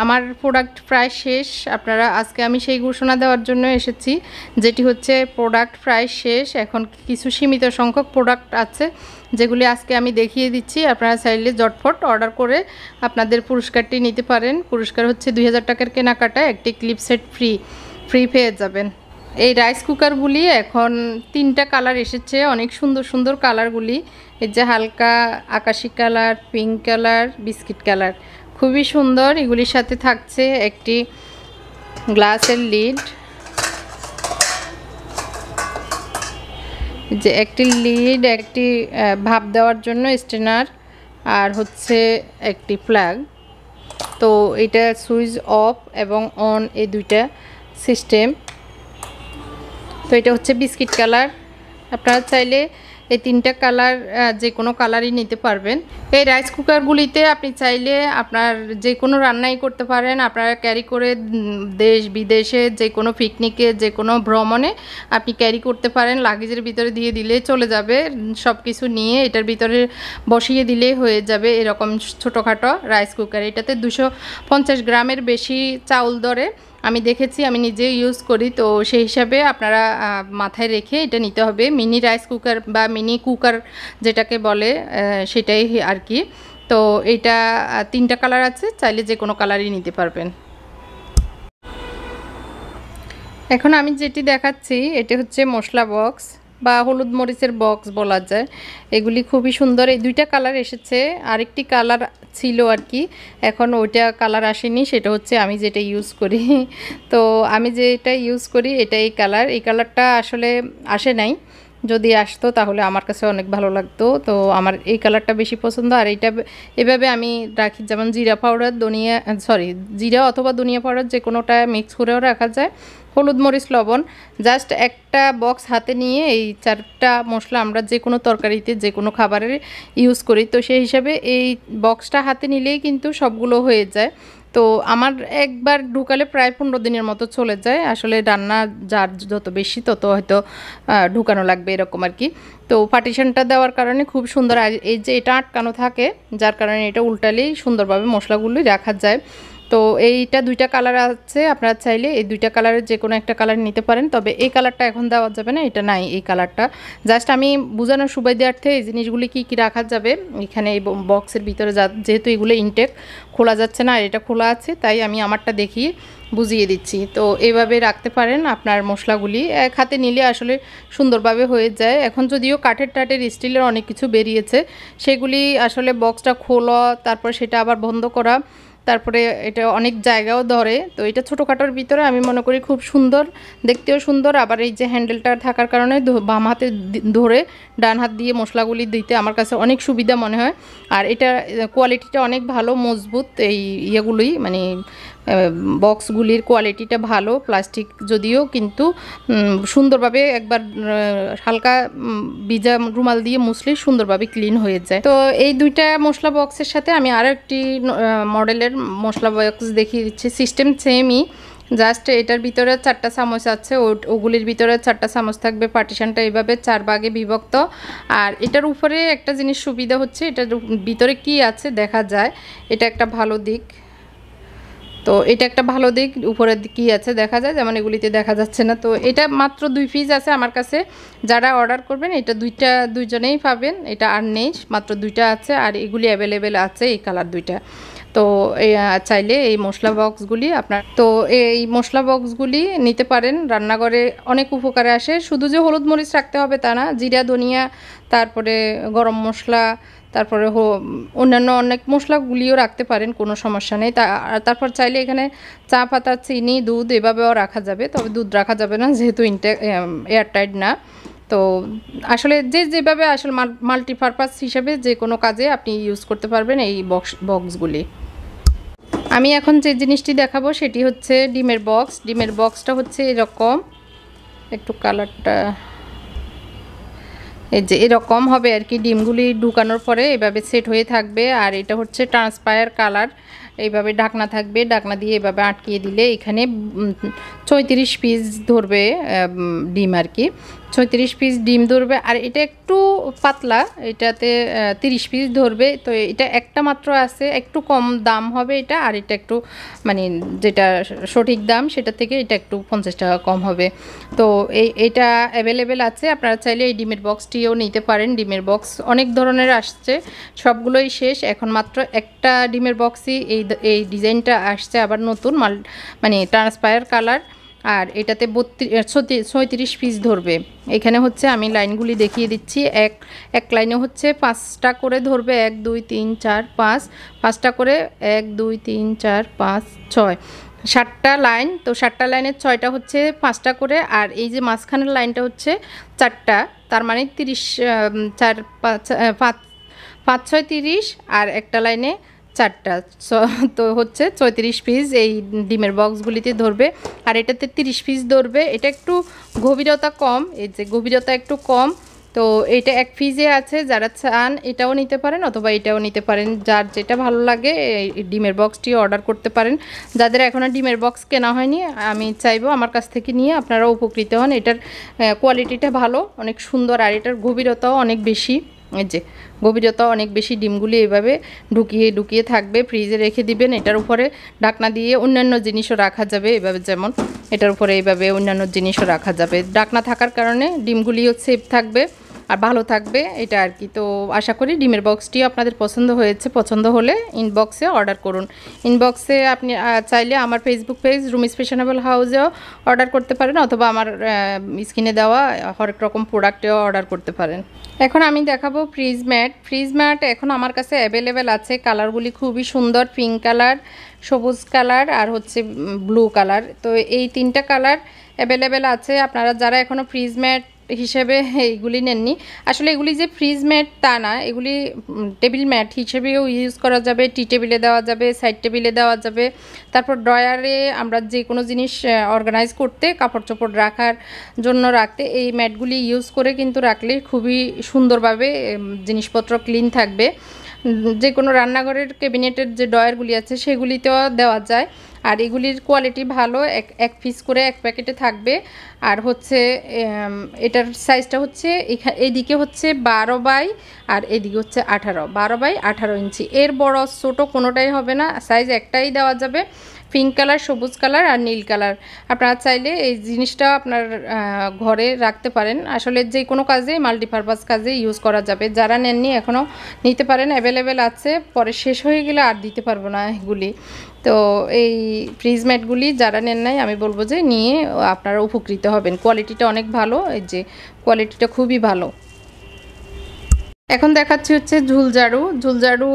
আমার প্রোডাক্ট প্রায় শেষ। আপনারা আজকে আমি সেই ঘোষণা দেওয়ার জন্য এসেছি, যেটি হচ্ছে প্রোডাক্ট প্রায় শেষ। এখন কিছু সীমিত সংখ্যক প্রোডাক্ট আছে যেগুলি আজকে আমি দেখিয়ে দিচ্ছি। আপনারা চাইলে ঝটফট অর্ডার করে আপনাদের পুরস্কারটি নিতে পারেন। পুরস্কার হচ্ছে 2000 টাকার কেনাকাটা, একটি ক্লিপ সেট ফ্রি পেয়ে যাবেন। এই রাইস কুকারগুলি এখন 3টা কালার এসেছে, অনেক সুন্দর সুন্দর কালারগুলি। এই যে হালকা আকাশি colour, pink colour, biscuit colour, খুবই সুন্দর। এগুলির সাথে থাকছে একটি গ্লাসের লিড, যে একটি লিড, একটি ভাপ দেওয়ার জন্য স্ট্রেনার, আর হচ্ছে একটি প্লাগ। তো এটা সুইচ অফ এবং অন এই দুইটা সিস্টেম। তো এটা হচ্ছে বিস্কিট কালার। আপনারা চাইলে এই 3টা কালার যে কোনো কালারই নিতে পারবেন। এই রাইস কুকারগুলিতে আপনি চাইলে আপনার যে কোনো রান্নাই করতে পারেন। আপনারা ক্যারি করে দেশ বিদেশে যে কোনো পিকনিকে, যে কোনো ভ্রমণে আপনি ক্যারি করতে পারেন। লাগেজের ভিতরে দিয়ে দিলে চলে যাবে, সব কিছু নিয়ে এটার ভিতরে বসিয়ে দিলেই হয়ে যাবে এরকম ছোটোখাটো রাইস কুকার। এটাতে 250 গ্রামের বেশি চাউল ধরে, আমি দেখেছি, আমি নিজে ইউজ করি। তো সেই হিসাবে আপনারা মাথায় রেখে এটা নিতে হবে। মিনি রাইস কুকার বা মিনি কুকার যেটাকে বলে সেটাই আর কি। তো এটা 3টা কালার আছে, চাইলে যে কোনো কালারই নিতে পারবেন। এখন আমি যেটি দেখাচ্ছি এটা হচ্ছে মশলা বক্স বা হলুদ মরিচের বক্স বলা যায়। এগুলি খুবই সুন্দর। এই 2টা কালার এসেছে, আরেকটি কালার ছিল আর কি, এখন ওইটা কালার আসেনি। সেটা হচ্ছে আমি যেটা ইউজ করি। তো আমি যেটা ইউজ করি এটা এই কালার। এই কালারটা আসলে আসে নাই, যদি আসতো তাহলে আমার কাছে অনেক ভালো লাগতো। তো আমার এই কালারটা বেশি পছন্দ। আর এইটা এভাবে আমি রাখি, যেমন জিরা পাউডার, জিরা অথবা ধনিয়া পাউডার যে কোনোটা মিক্স করেও রাখা যায়, হলুদ মরিচ লবণ। জাস্ট একটা বক্স হাতে নিয়ে এই 4টা মশলা আমরা যে কোনো তরকারিতে যে কোনো খাবারের ইউজ করি। তো সেই হিসাবে এই বক্সটা হাতে নিলেই কিন্তু সবগুলো হয়ে যায়। তো আমার একবার ঢুকালে প্রায় 15 দিনের মতো চলে যায়। আসলে রান্না যার যত বেশি তত হয়তো ঢুকানো লাগবে এরকম আর কি। তো পার্টিশনটা দেওয়ার কারণে খুব সুন্দর। আর এই যে এটা আটকানো থাকে, যার কারণে এটা উল্টালেই সুন্দরভাবে মশলাগুলি রাখা যায়। তো এইটা 2টা কালার আছে, আপনারা চাইলে এই 2টা কালারের যে কোনো একটা কালার নিতে পারেন। তবে এই কালারটা এখন দেওয়া যাবে না, এটা নাই এই কালারটা। জাস্ট আমি বোঝানোর সুবিধার্থে এই জিনিসগুলি কি কি রাখা যাবে এখানে এই বক্সের ভিতরে, যেহেতু এগুলো ইনটেক খোলা যাচ্ছে না আর এটা খোলা আছে, তাই আমি আমারটা দেখিয়ে বুঝিয়ে দিচ্ছি। তো এইভাবে রাখতে পারেন আপনার মশলাগুলি, এক হাতে নিলে আসলে সুন্দরভাবে হয়ে যায়। এখন যদিও কাঠের স্টিলের অনেক কিছু বেরিয়েছে, সেগুলি আসলে বক্সটা খোলা, তারপর সেটা আবার বন্ধ করা, তারপরে এটা অনেক জায়গাও ধরে। তো এটা ছোটোখাটোর ভিতরে আমি মনে করি খুব সুন্দর, দেখতেও সুন্দর। আবার এই যে হ্যান্ডেলটা থাকার কারণে বাম হাতে ধরে ডান হাত দিয়ে মশলাগুলি দিতে আমার কাছে অনেক সুবিধা মনে হয়। আর এটা কোয়ালিটিটা অনেক ভালো, মজবুত। এই ইয়েগুলি মানে বক্সগুলির কোয়ালিটিটা ভালো, প্লাস্টিক যদিও, কিন্তু সুন্দরভাবে একবার হালকা ভিজা রুমাল দিয়ে মুছলেই সুন্দরভাবে ক্লিন হয়ে যায়। তো এই 2টা মশলা বক্সের সাথে আমি আরও একটি মডেলের মশলা বক্স দেখিয়ে দিচ্ছি। সিস্টেম সেমই, জাস্ট এটার ভিতরে 4টা চামচ আছে, ওগুলির ভিতরে 4টা চামচ থাকবে। পার্টিশনটা এইভাবে 4 ভাগে বিভক্ত। আর এটার উপরে একটা জিনিস সুবিধা হচ্ছে, এটার ভিতরে কি আছে দেখা যায়, এটা একটা ভালো দিক। তো এটা একটা ভালো দিক, উপরে কি আছে দেখা যায়, যেমন এগুলিতে দেখা যাচ্ছে না। তো এটা মাত্র 2 পিস আছে আমার কাছে। যারা অর্ডার করবেন এটা দুইজনেই পাবেন, এটা আর নেই, মাত্র 2টা আছে। আর এগুলি অ্যাভেলেবেল আছে এই কালার 2টা। তো চাইলে এই মশলা বক্সগুলি এই মশলা বক্সগুলি নিতে পারেন। রান্নাঘরে অনেক উপকারে আসে। শুধু যে হলুদ মরিচ রাখতে হবে তা না, জিরা, ধনিয়া, তারপরে গরম মশলা, তারপরে অন্যান্য অনেক মশলাগুলিও রাখতে পারেন, কোনো সমস্যা নেই। তারপর চাইলে এখানে চা পাতা, চিনি, দুধ এভাবেও রাখা যাবে। তবে দুধ রাখা যাবে না, যেহেতু এয়ারটাইট না। তো আসলে যেভাবে আসলে মাল্টিপারপাস হিসেবে যে কোনো কাজে আপনি ইউজ করতে পারবেন এই বক্সগুলি। আমি এখন যে জিনিসটি দেখাবো সেটি হচ্ছে ডিমের বক্স। ডিমের বক্সটা হচ্ছে এরকম, একটু কালারটা এই যে এরকম হবে আর কি। ডিমগুলি ঢুকানোর পরে এভাবে সেট হয়ে থাকবে। আর এটা হচ্ছে ট্রান্সপায়ার কালার, এইভাবে ঢাকনা থাকবে, ঢাকনা দিয়ে এভাবে আটকিয়ে দিলে এখানে 34 পিস ধরবে ডিম আর কি। 36 পিস ডিম ধরবে। আর এটা একটু পাতলা, এটাতে 30 পিস ধরবে। তো এটা একটা মাত্র আছে, একটু কম দাম হবে এটা। আর এটা একটু মানে যেটা সঠিক দাম সেটা থেকে এটা একটু 50 টাকা কম হবে। তো এটা অ্যাভেলেবেল আছে, আপনারা চাইলে এই ডিমের বক্সটিও নিতে পারেন। ডিমের বক্স অনেক ধরনের আসছে, সবগুলোই শেষ, এখন মাত্র একটা ডিমের বক্সই এই ডিজাইনটা আসছে আবার নতুন মাল, মানে ট্রান্সপায়ার কালার। আর এটাতে 36 পিস ধরবে। এখানে হচ্ছে আমি লাইনগুলি দেখিয়ে দিচ্ছি। এক লাইনে হচ্ছে 5টা করে ধরবে, 1 2 3 4 5, 5টা করে 1 2 3 4 5 6, 7টা লাইন। তো 7টা লাইনের 6টা হচ্ছে 5টা করে, আর এই যে মাঝখানের লাইনটা হচ্ছে 4টা, তার মানে 30, 4 5 5 5 6 30, আর একটা লাইনে 4টা। তো হচ্ছে 34 পিস এই ডিমের বক্সগুলিতে ধরবে। আর এটাতে 30 পিস ধরবে। এটা একটু গভীরতা কম, এই যে গভীরতা একটু কম। তো এইটা 1 পিসে আছে, যারা চান এটাও নিতে পারেন অথবা এটাও নিতে পারেন, যার যেটা ভালো লাগে এই ডিমের বক্সটি অর্ডার করতে পারেন। যাদের এখনও ডিমের বক্স কেনা হয়নি, আমি চাইবো আমার কাছ থেকে নিয়ে আপনারা উপকৃত হন। এটার কোয়ালিটিটা ভালো, অনেক সুন্দর, আর এটার গভীরতাও অনেক বেশি। এই যে গভীরতা অনেক বেশি। ডিমগুলি এভাবে ঢুকিয়ে থাকবে, ফ্রিজে রেখে দিবেন। এটার উপরে ঢাকনা দিয়ে অন্যান্য জিনিসও রাখা যাবে, এভাবে যেমন এটার উপরে এইভাবে অন্যান্য জিনিসও রাখা যাবে। ঢাকনা থাকার কারণে ডিমগুলিও সেফ থাকবে আর ভালো থাকবে, এটা আর কি। তো আশা করি ডিমের বক্সটি আপনাদের পছন্দ হয়েছে। পছন্দ হলে ইনবক্সে অর্ডার করুন। ইনবক্সে আপনি চাইলে আমার ফেসবুক পেজ রুমিস ফ্যাশনেবল হাউসেও অর্ডার করতে পারেন, অথবা আমার স্ক্রিনে দেওয়া হরেক রকম প্রোডাক্টেও অর্ডার করতে পারেন। এখন আমি দেখাবো ফ্রিজ ম্যাট। ফ্রিজ ম্যাট এখন আমার কাছে অ্যাভেলেবেল আছে। কালারগুলি খুবই সুন্দর, পিঙ্ক কালার, সবুজ কালার আর হচ্ছে ব্লু কালার। তো এই 3টা কালার অ্যাভেলেবেল আছে। আপনারা যারা এখনও ফ্রিজ ম্যাট হিসেবে এইগুলি নেননি, আসলে এগুলি যে ফ্রিজ ম্যাট তা না, এগুলি টেবিল ম্যাট হিসেবেও ইউজ করা যাবে। টি টেবিলে দেওয়া যাবে, সাইড টেবিলে দেওয়া যাবে, তারপর ড্রয়ারে আমরা যে কোনো জিনিস অর্গানাইজ করতে, কাপড় চোপড় রাখার জন্য রাখতে এই ম্যাটগুলি ইউজ করে কিন্তু রাখলে খুবই সুন্দরভাবে জিনিসপত্র ক্লিন থাকবে। যে কোনো রান্নাঘরের ক্যাবিনেটের যে ডয়ারগুলি আছে সেগুলিতেও দেওয়া যায়। আর এগুলির কোয়ালিটি ভালো, এক পিস করে এক প্যাকেটে থাকবে। আর হচ্ছে এটার সাইজটা হচ্ছে এইদিকে হচ্ছে 12 বাই, আর এদিকে হচ্ছে 12 বাই 18 ইঞ্চি। এর বড় ছোট কোনোটাই হবে না, সাইজ একটাই দেওয়া যাবে। পিঙ্ক কালার, সবুজ কালার আর নীল কালার। আপনারা চাইলে এই জিনিসটা আপনার ঘরে রাখতে পারেন। আসলে যে কোনো কাজে, মাল্টিপারপাস কাজে ইউজ করা যাবে। যারা নেননি এখনও নিতে পারেন, অ্যাভেলেবেল আছে। পরে শেষ হয়ে গেলে আর দিতে পারবো না এগুলি। তো এই ফ্রিজ ম্যাটগুলি যারা নেন নাই, আমি বলবো যে নিয়ে আপনারা উপকৃত হবেন। কোয়ালিটিটা অনেক ভালো, এই যে কোয়ালিটিটা খুবই ভালো। এখন দেখাচ্ছি হচ্ছে ঝুলঝাড়ু। ঝুলঝাড়ু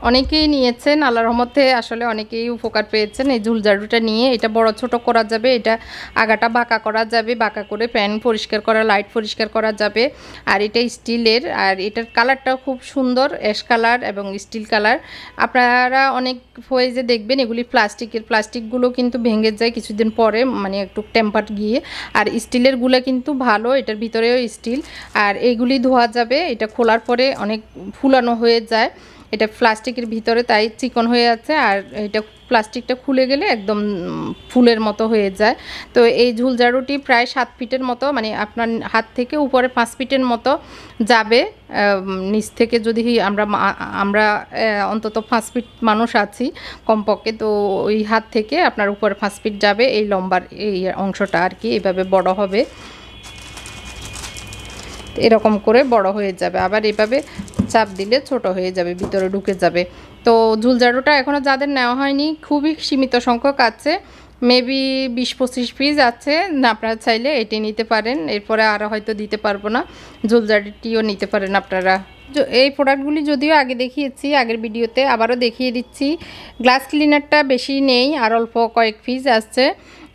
অনেকেই নিয়েছেন, আল্লাহর রহমতে আসলে অনেকেই উপকার পেয়েছেন এই ঝুলঝাড়ুটা নিয়ে। এটা বড় ছোট করা যাবে, এটা আগাটা বাঁকা করা যাবে, বাঁকা করে প্যান পরিষ্কার করা, লাইট পরিষ্কার করা যাবে। আর এটা স্টিলের, আর এটার কালারটাও খুব সুন্দর, অ্যাশ কালার এবং স্টিল কালার। আপনারা অনেক ফয়েজে দেখবেন এগুলি প্লাস্টিকের, প্লাস্টিকগুলো কিন্তু ভেঙে যায় কিছুদিন পরে, মানে একটু টেম্পার গিয়ে। আর স্টিলেরগুলো কিন্তু ভালো, এটার ভিতরেও স্টিল। আর এইগুলি ধোয়া যাবে, এটা খোলার পরে অনেক ফুলানো হয়ে যায়। এটা প্লাস্টিকের ভিতরে তাই চিকন হয়ে আছে, আর এটা প্লাস্টিকটা খুলে গেলে একদম ফুলের মতো হয়ে যায়। তো এই ঝুলঝাড়ুটি প্রায় 7 ফিটের মতো, মানে আপনার হাত থেকে উপরে 5 ফিটের মতো যাবে। নিচ থেকে যদি আমরা অন্তত 5 ফিট মানুষ আছি কমপক্ষে, তো ওই হাত থেকে আপনার উপরে 5 ফিট যাবে এই লম্বার এই অংশটা আর কি। এইভাবে বড় হবে, এরকম করে বড় হয়ে যাবে। আবার এভাবে চাপ দিলে ছোট হয়ে যাবে, ভিতরে ঢুকে যাবে। তো ঝুলঝাড়ুটা এখনও যাদের নেওয়া হয়নি, খুবই সীমিত সংখ্যক আছে, মেবি 20-25 পিস আছে। আপনারা চাইলে এটি নিতে পারেন, এরপরে আরও হয়তো দিতে পারবো না। ঝুলঝাড়ুটিও নিতে পারেন আপনারা। এই প্রোডাক্টগুলি যদিও আগে দেখিয়েছি আগের ভিডিওতে, আবারও দেখিয়ে দিচ্ছি। গ্লাস ক্লিনারটা বেশি নেই, আর অল্প কয়েক পিস আসছে।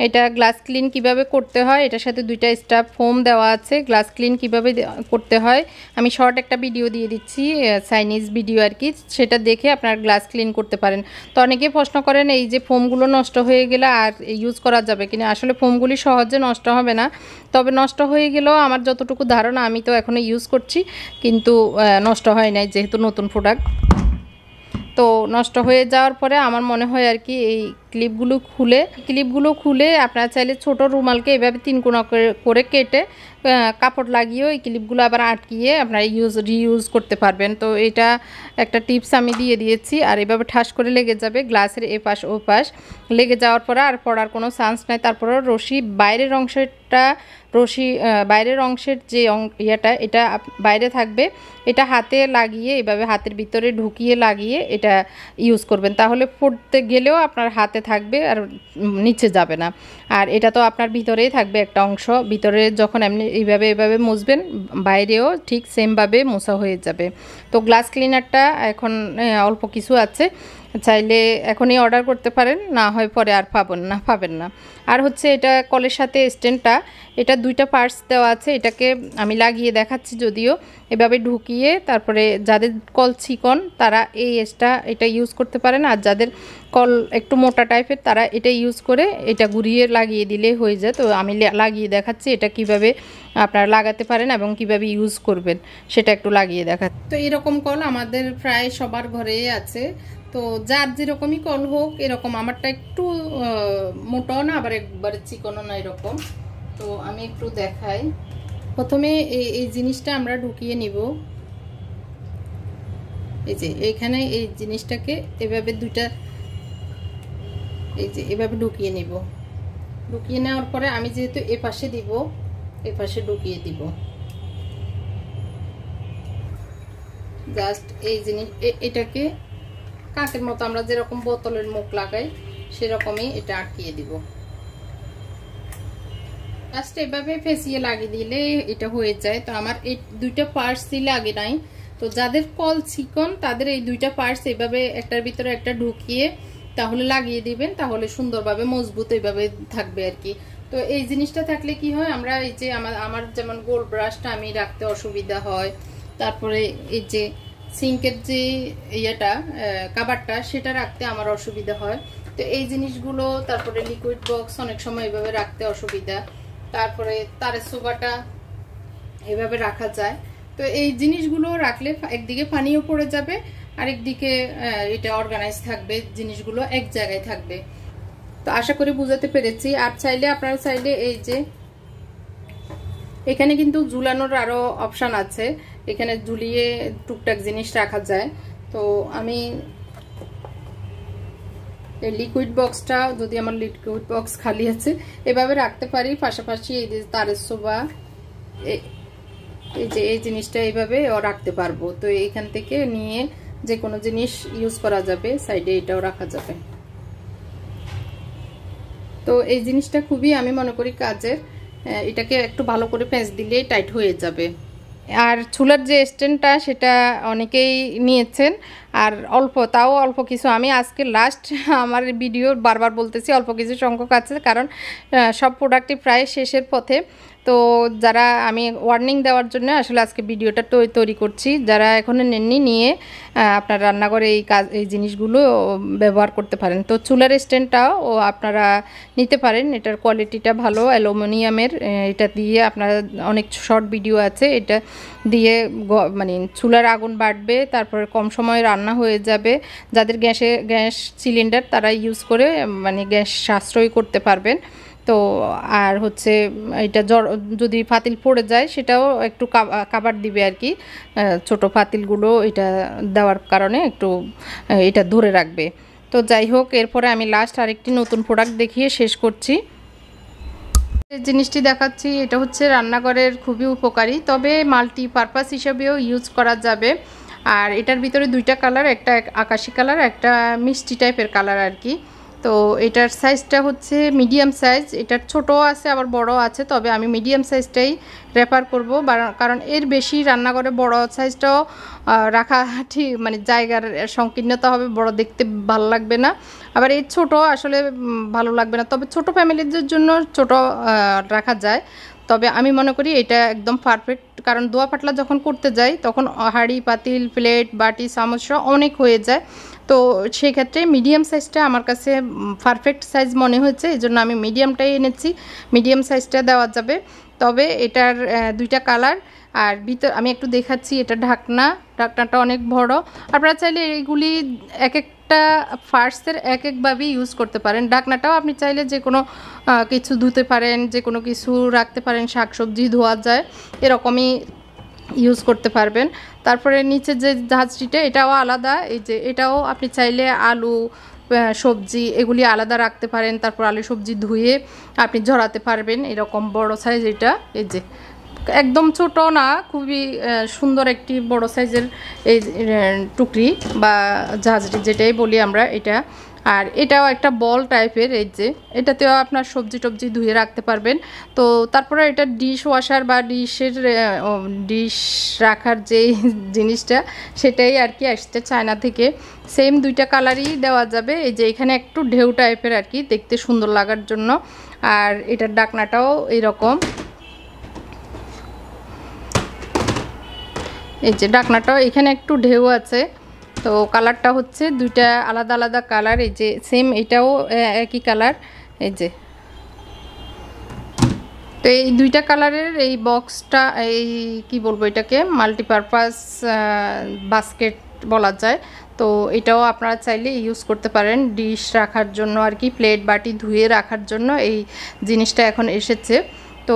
এটা গ্লাস ক্লিন কিভাবে করতে হয়, এটার সাথে 2টা স্টাফ ফোম দেওয়া আছে। গ্লাস ক্লিন কিভাবে করতে হয় আমি শর্ট একটা ভিডিও দিয়ে দিচ্ছি, চাইনিজ ভিডিও আর কি, সেটা দেখে আপনারা গ্লাস ক্লিন করতে পারেন। তো অনেকে প্রশ্ন করেন এই যে ফোমগুলো নষ্ট হয়ে গেলে আর ইউজ করা যাবে কিনা। আসলে ফোমগুলি সহজে নষ্ট হবে না, তবে নষ্ট হয়ে গেলেও আমার যতটুকু ধারণা, আমি তো এখনও ইউজ করছি, কিন্তু নষ্ট হয় নাই যেহেতু নতুন প্রোডাক্ট। তো নষ্ট হয়ে যাওয়ার পরে আমার মনে হয় আর কি এই ক্লিপগুলো খুলে আপনারা চাইলে ছোট রুমালকে এভাবে 3 কোনা করে কেটে কাপড় লাগিয়েও এই ক্লিপগুলো আবার আটকিয়ে আপনারা রিইউজ করতে পারবেন। তো এটা একটা টিপস আমি দিয়ে দিয়েছি। আর এভাবে ঠাস করে লেগে যাবে গ্লাসের এপাশ ওপাশ, লেগে যাওয়ার পরে আর পড়ার কোনো চান্স নাই। তারপরে বাইরের অংশের যে ইয়েটা এটা বাইরে থাকবে, এটা হাতে লাগিয়ে এভাবে হাতের ভিতরে ঢুকিয়ে লাগিয়ে এটা ইউজ করবেন, তাহলে পড়তে গেলেও আপনার হাতে থাকবে আর নিচে যাবে না। আর এটা তো আপনার ভিতরেই থাকবে একটা অংশ, ভিতরে যখন এমনি এভাবে মুছবেন বাইরেও ঠিক সেমভাবে মোছা হয়ে যাবে। তো গ্লাস ক্লিনারটা এখন অল্প কিছু আছে, চাইলে এখনই অর্ডার করতে পারেন, না হয় পরে আর পাবেন না। আর হচ্ছে এটা কলের সাথে স্ট্যান্ডটা, এটা 2টা পার্টস দেওয়া আছে, এটাকে আমি লাগিয়ে দেখাচ্ছি। যদিও এভাবে ঢুকিয়ে তারপরে যাদের কল চিকন তারা এটা ইউজ করতে পারেন, আর যাদের কল একটু মোটা টাইপের তারা এটা ইউজ করে এটা ঘুরিয়ে লাগিয়ে দিলে হয়ে যায়। তো আমি লাগিয়ে দেখাচ্ছি এটা কিভাবে আপনারা লাগাতে পারেন এবং কিভাবে ইউজ করবেন সেটা একটু লাগিয়ে দেখাচ্ছি। তো এরকম কল আমাদের প্রায় সবার ঘরেই আছে। তো যার যেরকমই কল হোক, এরকম আমারটা একটু মোটাও না আবার একবারে চিকনও না এরকম। তো আমি একটু দেখাই। প্রথমে এই জিনিসটা আমরা ঢুকিয়ে নিব, এই যে এইখানে এই জিনিসটাকে এভাবে এভাবে ঢুকিয়ে নিব। ঢুকিয়ে নেওয়ার পরে আমি যেহেতু এপাশে দিব, এপাশে ঢুকিয়ে দিব। জাস্ট এই জিনিস এটাকে কাঁচের মতো আমরা যেরকম বোতলের মুখ লাগাই সেরকমই এটা আটকিয়ে দিব। জাস্ট এভাবে ফেসিয়ে লাগিয়ে দিলে এটা হয়ে যায়। তো আমার এই 2টা পার্টসই লাগে নাই। তো যাদের কল চিকন তাদের এই 2টা পার্টস এইভাবে একটার ভিতরে একটা ঢুকিয়ে তাহলে লাগিয়ে দিবেন, তাহলে সুন্দরভাবে মজবুত এইভাবে থাকবে আর কি। তো এই জিনিসটা থাকলে কি হয়, আমরা এই যে আমার যেমন গোল্ড ব্রাশটা আমি রাখতে অসুবিধা হয়, তারপরে এই যে সিঙ্কের যে ইয়েটা কাভারটা সেটা রাখতে আমার অসুবিধা হয়। তো এই জিনিসগুলো, তারপরে লিকুইড বক্স অনেক সময় এভাবে রাখতে অসুবিধা, তারপরে তারের সোফাটা এভাবে রাখা যায়। তো এই জিনিসগুলো রাখলে একদিকে পানিও পড়ে যাবে, আরেকদিকে এটা অর্গানাইজ থাকবে, জিনিসগুলো এক জায়গায় থাকবে। তো আশা করি বুঝাতে পেরেছি। আর আপনারা চাইলে এই যে এখানে কিন্তু ঝুলানোর আরো অপশন আছে, এখানে ঝুলিয়ে টুকটাক জিনিস রাখা যায়। তো আমি এই লিকুইড বক্সটা, যদি আমার লিকুইড বক্স খালি আছে, এভাবে রাখতে পারি। পাশাপাশি এই যে তারের সোফা, এই যে এই জিনিসটা এইভাবে রাখতে পারবো। তো এইখান থেকে নিয়ে যে কোনো জিনিস ইউজ করা যাবে, সাইডে এটাও রাখা যাবে। তো এই জিনিসটা খুবই আমি মনে করি কাজের, এটাকে একটু ভালো করে পেঁচ দিলেই টাইট হয়ে যাবে। আর চুলার যে স্ট্যান্ডটা সেটা অনেকেই নিয়েছেন, আর তাও অল্প কিছু। আমি আজকে লাস্ট আমার ভিডিও বারবার বলতেছি অল্প কিছু সংখ্যক আছে, কারণ সব প্রোডাক্টই প্রায় শেষের পথে। তো যারা আমি ওয়ার্নিং দেওয়ার জন্য আসলে আজকে ভিডিওটা তৈরি করছি, যারা এখনো নেননি নিয়ে আপনার রান্নাঘরে এই জিনিসগুলো ব্যবহার করতে পারেন। তো চুলার স্ট্যান্ডটাও আপনারা নিতে পারেন, এটার কোয়ালিটিটা ভালো, অ্যালুমিনিয়ামের। এটা দিয়ে আপনারা অনেক শর্ট ভিডিও আছে, এটা দিয়ে মানে চুলার আগুন বাড়বে, তারপরে কম সময়ে রান্না হয়ে যাবে। যাদের গ্যাস সিলিন্ডার তারা ইউজ করে মানে গ্যাস সাশ্রয় করতে পারবেন। তো আর হচ্ছে এটা যদি পাতিল পড়ে যায় সেটাও একটু কাভার দিবে আর কি, ছোট পাতিলগুলো এটা দেওয়ার কারণে একটু এটা ধরে রাখবে। তো যাই হোক, এরপরে আমি লাস্ট আরেকটি নতুন প্রোডাক্ট দেখিয়ে শেষ করছি। এই জিনিসটি দেখাচ্ছি, এটা হচ্ছে রান্নাঘরের খুবই উপকারী, তবে মাল্টিপারপাস হিসেবেও ইউজ করা যাবে। আর এটার ভিতরে 2টা কালার, একটা আকাশি কালার, একটা মিষ্টি টাইপের কালার আর কি। তো এটার সাইজটা হচ্ছে মিডিয়াম সাইজ, এটার ছোট আছে আবার বড় আছে, তবে আমি মিডিয়াম সাইজটাই রেফার করব, কারণ এর বেশি রান্নাঘরে বড় সাইজটাও রাখা ঠিক মানে জায়গার সংকীর্ণতা হবে, বড় দেখতে ভালো লাগবে না। আবার এই ছোট আসলে ভালো লাগবে না, তবে ছোট ফ্যামিলিদের জন্য ছোট রাখা যায়। তবে আমি মনে করি এটা একদম পারফেক্ট, কারণ দোয়া পাতলা যখন করতে যাই তখন হাঁড়ি পাতিল প্লেট বাটি চামচ অনেক হয়ে যায়। তো সেই ক্ষেত্রে মিডিয়াম সাইজটা আমার কাছে পারফেক্ট সাইজ মনে হয়েছে, এই জন্য আমি মিডিয়ামটাই এনেছি। মিডিয়াম সাইজটা দেওয়া যাবে, তবে এটার 2টা কালার, আর ভিতর আমি একটু দেখাচ্ছি, এটা ঢাকনাটা অনেক বড়। আপনারা চাইলে এইগুলি এক একটা ফার্স্টের এক একভাবেই ইউজ করতে পারেন। ঢাকনাটাও আপনি চাইলে যে কোনো কিছু ধুতে পারেন, যে কোনো কিছু রাখতে পারেন, শাকসবজি ধোয়া যায় এরকমই ইউজ করতে পারবেন। তারপরে নিচে যে ঝাঁঝরিটা এটাও আলাদা, এই যে এটাও আপনি চাইলে আলু সবজি এগুলি আলাদা রাখতে পারেন। তারপর আলু সবজি ধুয়ে আপনি ঝরাতে পারবেন, এরকম বড় সাইজ এটা। এই যে একদম ছোট না, খুবই সুন্দর একটি বড় সাইজের এই টুকরি বা ঝাঁঝরি যেটাই বলি আমরা এটা। আর এটাও একটা বল টাইপের, এই যে এটাতেও আপনার সবজি টবজি ধুয়ে রাখতে পারবেন। তো তারপরে এটা ডিশ ওয়াশার বা ডিশ রাখার যে জিনিসটা সেটাই আর কি আসছে চায়না থেকে। সেম দুইটা কালারই দেওয়া যাবে। এই যে এখানে একটু ঢেউ টাইপের আর কি, দেখতে সুন্দর লাগার জন্য। আর এটার ঢাকনাটাও এইরকম, এই যে ঢাকনাটাও এখানে একটু ঢেউ আছে। তো কালারটা হচ্ছে দুইটা আলাদা আলাদা কালার। এই যে সেম এটাও একই কালার। এই যে তো এই দুইটা কালারের এই বক্সটা, এই কি বলবো এটাকে, মাল্টিপারপাস বাস্কেট বলা যায়। তো এটাও আপনারা চাইলে ইউজ করতে পারেন ডিশ রাখার জন্য আর কি, প্লেট বাটি ধুয়ে রাখার জন্য এই জিনিসটা এখন এসেছে। তো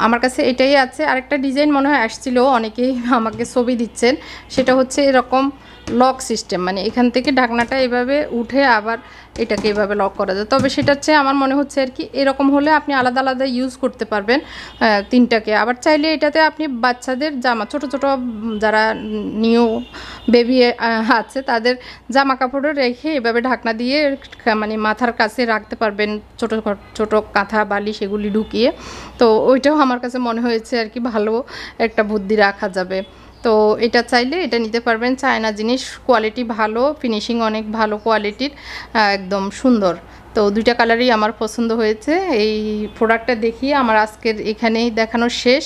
আমার কাছে এটাই আছে। আরেকটা ডিজাইন মনে হয় আসছিল, অনেকেই আমাকে ছবি দিচ্ছেন, সেটা হচ্ছে এরকম লক সিস্টেম, মানে এখান থেকে ঢাকনাটা এভাবে উঠে আবার এটাকে এভাবে লক করা যায়। তবে সেটা হচ্ছে আমার মনে হচ্ছে আর কি এরকম হলে আপনি আলাদা আলাদা ইউজ করতে পারবেন তিনটাকে। আবার চাইলে এটাতে আপনি বাচ্চাদের জামা, ছোট ছোট যারা নিউ বেবি আছে তাদের জামা কাপড়ও রেখে এভাবে ঢাকনা দিয়ে মানে মাথার কাছে রাখতে পারবেন, ছোট ছোট কাঁথা বালিশ এগুলি ঢুকিয়ে। তো ওইটাও আমার কাছে মনে হয়েছে আর কি ভালো একটা বুদ্ধি রাখা যাবে। তো এটা চাইলে এটা নিতে পারবেন। চায়না জিনিস, কোয়ালিটি ভালো, ফিনিশিং অনেক ভালো কোয়ালিটির, একদম সুন্দর। তো দুইটা কালারই আমার পছন্দ হয়েছে। এই প্রোডাক্টটা দেখিয়ে আমার আজকের এখানেই দেখানো শেষ।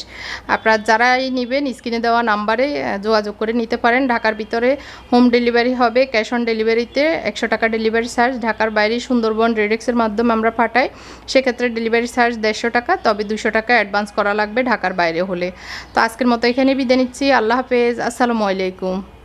আপনারা যারাই নেবেন স্ক্রিনে দেওয়া নাম্বারে যোগাযোগ করে নিতে পারেন। ঢাকার ভিতরে হোম ডেলিভারি হবে, ক্যাশ অন ডেলিভারিতে 100 টাকা ডেলিভারি চার্জ। ঢাকার বাইরে সুন্দরবন রেডেক্সের মাধ্যমে আমরা পাঠাই, সেক্ষেত্রে ডেলিভারি চার্জ 150 টাকা, তবে 200 টাকা অ্যাডভান্স করা লাগবে ঢাকার বাইরে হলে। তো আজকের মতো এখানে বিদায় নিচ্ছি। আল্লাহ হাফেজ, আসসালামু আলাইকুম।